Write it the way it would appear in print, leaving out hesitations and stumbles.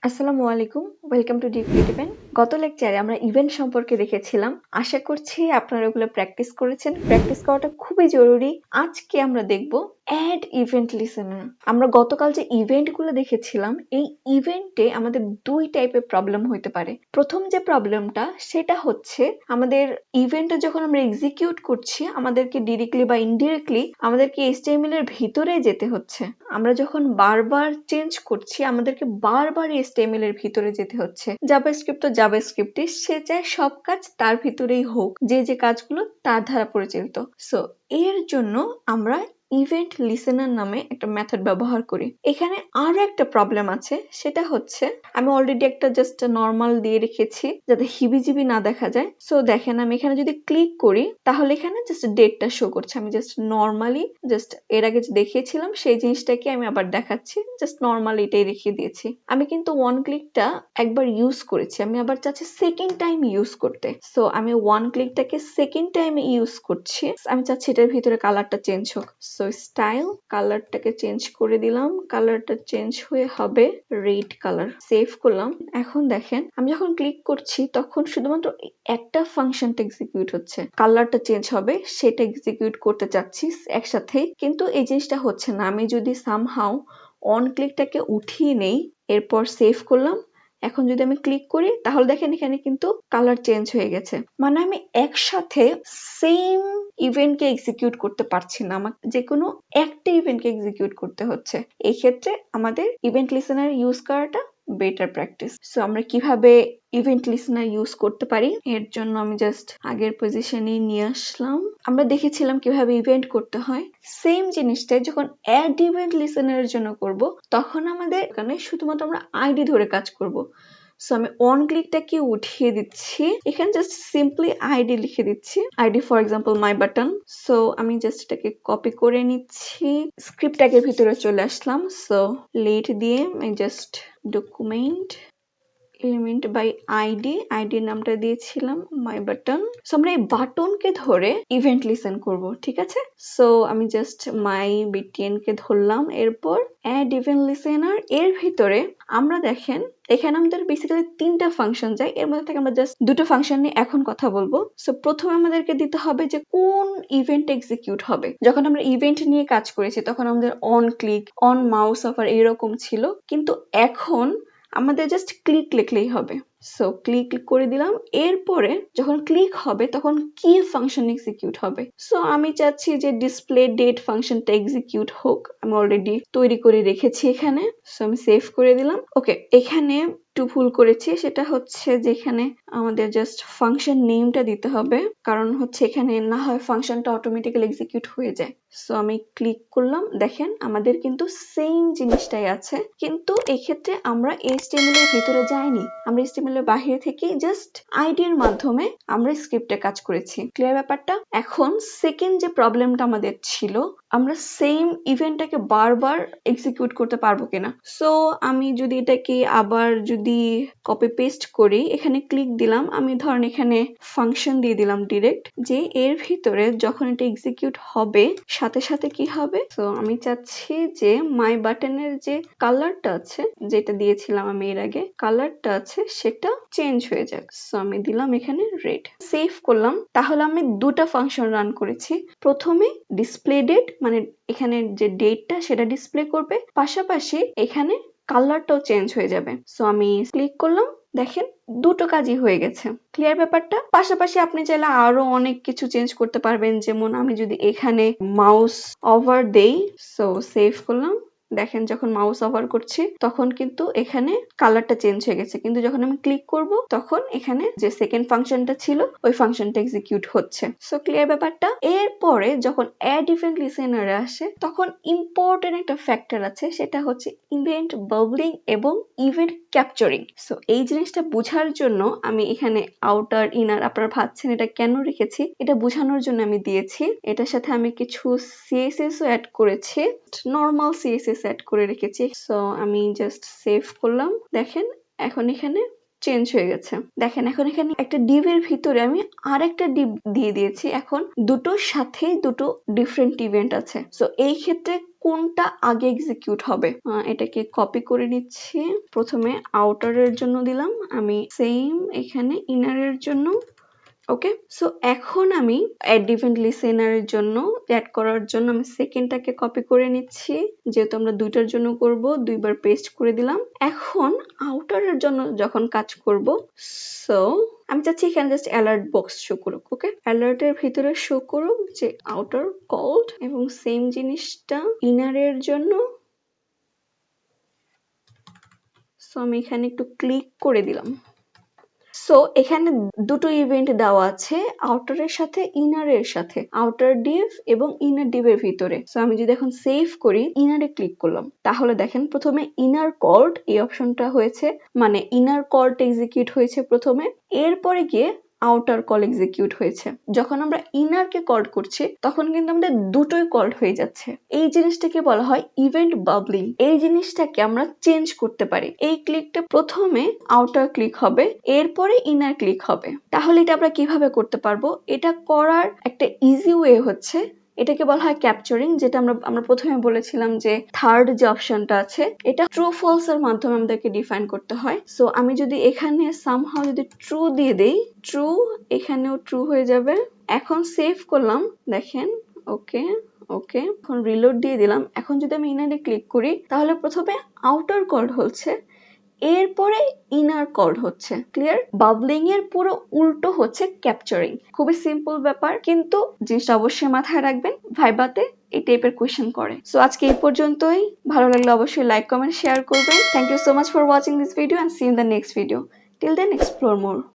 আসসালামু আলাইকুম, welcome to DeCreativen। গত লেকচারে আমরা ইভেন্ট সম্পর্কে দেখেছিলাম। আশা করছি আপনারা ওগুলো প্র্যাকটিস করেছেন। প্র্যাকটিস করাটা খুবই জরুরি। আজকে আমরা দেখব অ্যাড ইভেন্ট লিসেনার। আমরা গতকাল যে ইভেন্টগুলো দেখেছিলাম, এই ইভেন্টে আমাদের দুই টাইপের প্রবলেম হতে পারে। প্রথম যে প্রবলেমটা সেটা হচ্ছে আমাদের ইভেন্টটা যখন আমরা এক্সিকিউট করছি, আমাদেরকে ডিরেক্টলি বা ইনডিরেক্টলি আমাদেরকে HTML এর ভিতরে যেতে হচ্ছে। আমরা যখন বারবার চেঞ্জ করছি, আমাদেরকে বারবার HTML এর ভিতরে যেতে হচ্ছে। জাভাস্ক্রিপ্ট তো জাভাস্ক্রিপ্টই, সে চায় সব কাজ তার ভিতরেই হোক, যে কাজগুলো তার দ্বারা পরিচালিত। সো এর জন্য আমরা ইভেন্ট লিসেনার নামে একটা মেথড ব্যবহার করি। এখানে আরো একটা প্রবলেম আছে, সেটা হচ্ছে আমি অলরেডি একটা জাস্ট নর্মাল দিয়ে রেখেছি যাতে হিবিজিবি না দেখা যায়। সো দেখেন, আমি এখানে যদি ক্লিক করি তাহলে এখানে জাস্ট ডেটটা শো করছে। আমি জাস্ট নর্মালি জাস্ট এর আগে যে দেখিয়েছিলাম সেই জিনিসটাকে আমি আবার দেখাচ্ছি, জাস্ট নর্মালি এটাই রেখে দিয়েছি। আমি কিন্তু ওয়ান ক্লিকটা একবার ইউজ করেছি, আমি আবার চাচ্ছি সেকেন্ড টাইম ইউজ করতে। সো আমি ওয়ান ক্লিকটাকে সেকেন্ড টাইম ইউজ করছি। আমি চাচ্ছি এটার ভিতরে কালারটা চেঞ্জ হোক। সো স্টাইল, কালারটাকে চেঞ্জ করে দিলাম। কালারটা চেঞ্জ হয়ে হবে রেড কালার। সেভ করলাম। এখন দেখেন, আমি যখন ক্লিক করছি তখন শুধুমাত্র একটা ফাংশনটা এক্সিকিউট হচ্ছে। কালারটা চেঞ্জ হবে সেটা এক্সিকিউট করতে চাচ্ছি একসাথেই, কিন্তু এই জিনিসটা হচ্ছে না। আমি যদি সামহাউ অন ক্লিকটাকে উঠিয়ে নেই, এরপর সেভ করলাম, এখন যদি আমি ক্লিক করি তাহলে দেখেন এখানে কিন্তু কালার চেঞ্জ হয়ে গেছে। মানে আমি একসাথে সেম ইভেন্টকে এক্সিকিউট করতে পারছি না, আমাকে যে কোনো একটা ইভেন্টকে এক্সিকিউট করতে হচ্ছে। এই ক্ষেত্রে আমাদের ইভেন্ট লিসেনার ইউজ করাটা বেটার প্র্যাকটিস। সো আমরা কিভাবে ইভেন্ট লিসেনার ইউজ করতে পারি, এর জন্য আমি জাস্ট আগের পজিশনে নিয়ে আসলাম। আমরা দেখেছিলাম কিভাবে ইভেন্ট করতে হয়। সেম জিনিসটাই যখন অ্যাড ইভেন্ট লিসেনারের জন্য করব, তখন আমাদের এখানে শুধুমাত্র আমরা আইডি ধরে কাজ করব। সো আমি অন ক্লিকটাকে উঠিয়ে দিচ্ছি, এখানে জাস্ট সিম্পলি আইডি লিখে দিচ্ছি। ID for example my button. So আমি জাস্ট এটাকে কপি করে নিচ্ছি, স্ক্রিপ্ট ট্যাগের ভিতরে চলে আসলাম। সো লেট দিয়ে আমি just document element by ID নামটা দিয়েছিলাম মাই বাটন। সো আমরা এই বাটনকে ধরে ইভেন্ট লিসেন করব, ঠিক আছে? সো আমি জাস্ট মাই বিটিএন কে ধরলাম, এরপর অ্যাড ইভেন্ট লিসেনার এর ভিতরে আমরা দেখেন এখানে আমাদের বেসিক্যালি তিনটা ফাংশন যায়, এর মধ্যে থেকে আমরা জাস্ট দুটো ফাংশন নিয়ে এখন কথা বলবো। সো প্রথমে আমাদেরকে দিতে হবে যে কোন ইভেন্ট এক্সিকিউট হবে। যখন আমরা ইভেন্ট নিয়ে কাজ করেছি তখন আমাদের on click, on mouse offer এরকম ছিল, কিন্তু এখন আমাদের জাস্ট ক্লিক লিখলেই হবে। সো ক্লিক করে দিলাম, এরপরে যখন ক্লিক হবে তখন কি ফাংশন এক্সিকিউট হবে। সো আমি চাচ্ছি যে ডিসপ্লে ডেট ফাংশনটা এক্সিকিউট হোক, আমি অলরেডি তৈরি করে রেখেছি এখানে। সো আমি সেভ করে দিলাম। ওকে, এখানে একটু ভুল করেছি, সেটা হচ্ছে যেখানে আমাদের জাস্ট ফাংশন নেমটা দিতে হবে, কারণ হচ্ছে এখানে না হয় ফাংশনটা অটোমেটিক্যালি এক্সিকিউট হয়ে যায়। সো আমি ক্লিক করলাম, দেখেন আমাদের কিন্তু সেম জিনিসটাই আছে, কিন্তু এই ক্ষেত্রে আমরা HTML এর ভিতরে যাইনি, আমরা HTML এর বাইরে থেকে জাস্ট আইডি এর মাধ্যমে আমরা স্ক্রিপ্টে কাজ করেছি। ক্লিয়ার ব্যাপারটা? এখন সেকেন্ড যে প্রবলেমটা আমাদের ছিল, আমরা সেম ইভেন্টটাকে বারবার এক্সিকিউট করতে পারবো কিনা। সো আমি যদি এটাকে আবার যদি কপি পেস্ট করি, এখানে ক্লিক দিলাম, আমি ধরেন এখানে ফাংশন দিয়ে দিলাম ডিরেক্ট, যে এর ভিতরে যখন এটা এক্সিকিউট হবে সাথে সাথে কি হবে। সো আমি চাচ্ছি যে মাই বাটনের যে কালারটা আছে, যেটা দিয়েছিলাম আমি এর আগে, কালারটা আছে সেটা চেঞ্জ হয়ে যাক। সো আমি দিলাম এখানে রেড। সেভ করলাম। তাহলে আমি দুটো ফাংশন রান করেছি। প্রথমে ডিসপ্লে ডেট, মানে এখানে যে ডেটটা সেটা ডিসপ্লে করবে, পাশাপাশি এখানে কালারটাও চেঞ্জ হয়ে যাবে। সো আমি ক্লিক করলাম, দেখেন দুটো কাজই হয়ে গেছে। ক্লিয়ার ব্যাপারটা? পাশাপাশি আপনি চাইলে আরো অনেক কিছু চেঞ্জ করতে পারবেন, যেমন আমি যদি এখানে মাউস ওভার দেই, সো সেভ করলাম, দেখেন যখন মাউস ওভার করছি তখন কিন্তু এখানে কালারটা চেঞ্জ হয়ে গেছে, কিন্তু যখন আমি ক্লিক করব তখন এখানে যে সেকেন্ড ফাংশনটা ছিল ওই ফাংশনটা এক্সিকিউট হচ্ছে। সো ক্লিয়ার ব্যাপারটা? এরপরে যখন অ্যাড ইভেন্ট লিসেনারে আসে তখন ইম্পর্টেন্ট একটা ফ্যাক্টর আছে, সেটা হচ্ছে ইভেন্ট বাবলিং এবং ইভেন্ট ক্যাপচারিং। সো এই জিনিসটা বোঝার জন্য আমি এখানে আউটার ইনার, আপনারা ভাবছেন এটা কেন রেখেছি, এটা বোঝানোর জন্য আমি দিয়েছি। এটার সাথে আমি কিছু CSS ও অ্যাড করেছি, নর্মাল CSS অ্যাড করে রেখেছি। সো আমি জাস্ট সেভ করলাম, দেখেন এখন এখানে চেঞ্জ হয়ে গেছে। দেখেন এখন এখানে একটা div এর ভিতরে আমি আরেকটা div দিয়ে দিয়েছি। এখন দুটোর সাথেই দুটো ডিফারেন্ট ইভেন্ট আছে। সো এই ক্ষেত্রে কোনটা আগে এক্সিকিউট হবে? এটাকে কপি করে নিচ্ছি। প্রথমে আউটারের জন্য দিলাম, আমি সেম এখানে ইনারের জন্য। ওকে, সো এখন আমি addEventListener এর জন্য অ্যাড করার জন্য আমি সেকেন্ডটাকে কপি করে নিচ্ছি, যেহেতু আমরা দুইটার জন্য করব, দুইবার পেস্ট করে দিলাম। এখন আউটারের জন্য যখন কাজ করব, সো আমি চাচ্ছি এখানে জাস্ট অ্যালার্ট বক্স শো করুক। ওকে, অ্যালার্টের ভিতরে শো করুক যে আউটার কল্ড, এবং সেম জিনিসটা ইনারের জন্য। সো আমি এখানে একটু ক্লিক করে দিলাম। সো এখানে দুটো ইভেন্ট দেওয়া আছে, আউটারের সাথে ইনারের সাথে, আউটার ডিভ এবং ইনার ডিভ এর ভিতরে। সো আমি যদি এখন সেভ করি, ইনারে ক্লিক করলাম, তাহলে দেখেন প্রথমে ইনার কল্ড এই অপশনটা হয়েছে, মানে ইনার কল্ড এক্সিকিউট হয়েছে প্রথমে, এরপরে গিয়ে আউটার কল এক্সিকিউট হয়েছে। যখন আমরা ইনারকে কল করছি তখন কিন্তু আমাদের দুটোই কল হয়ে যাচ্ছে। এই জিনিসটাকে বলা হয় ইভেন্ট বাবলিং। এই জিনিসটাকে আমরা চেঞ্জ করতে পারি। এই ক্লিকটা প্রথমে আউটার ক্লিক হবে, এরপরে ইনার ক্লিক হবে। তাহলে এটা আমরা কিভাবে করতে পারবো? এটা করার একটা ইজি ওয়ে হচ্ছে, এটাকে বলা হয় ক্যাপচারিং, যেটা আমরা প্রথমে বলেছিলাম যে থার্ড যে অপশনটা আছে, এটা ট্রু ফলস এর মাধ্যমে আমাদেরকে ডিফাইন করতে হয়। সো আমি যদি এখানে সামহাউ যদি ট্রু দিয়ে দেই, ট্রু, এখানেও ট্রু হয়ে যাবে। এখন সেভ করলাম, দেখেন, ওকে ওকে, এখন রিলোড দিয়ে দিলাম। এখন যদি আমি ইনারে ক্লিক করি, তাহলে প্রথমে আউটার কল্ড হচ্ছে, এরপরে ইনার কল্ড হচ্ছে। ক্লিয়ার? বাবলিং এর পুরো উল্টো হচ্ছে ক্যাপচারিং। খুবই সিম্পল ব্যাপার, কিন্তু জিনিসটা অবশ্যই মাথায় রাখবেন, ভাইবাতে এই টাইপের কোয়েশ্চেন করে। সো আজকে এই পর্যন্তই। ভালো লাগলে অবশ্যই লাইক, কমেন্ট, শেয়ার করবেন। Thank you so much for watching this video and see you in the next video. Till then, explore more.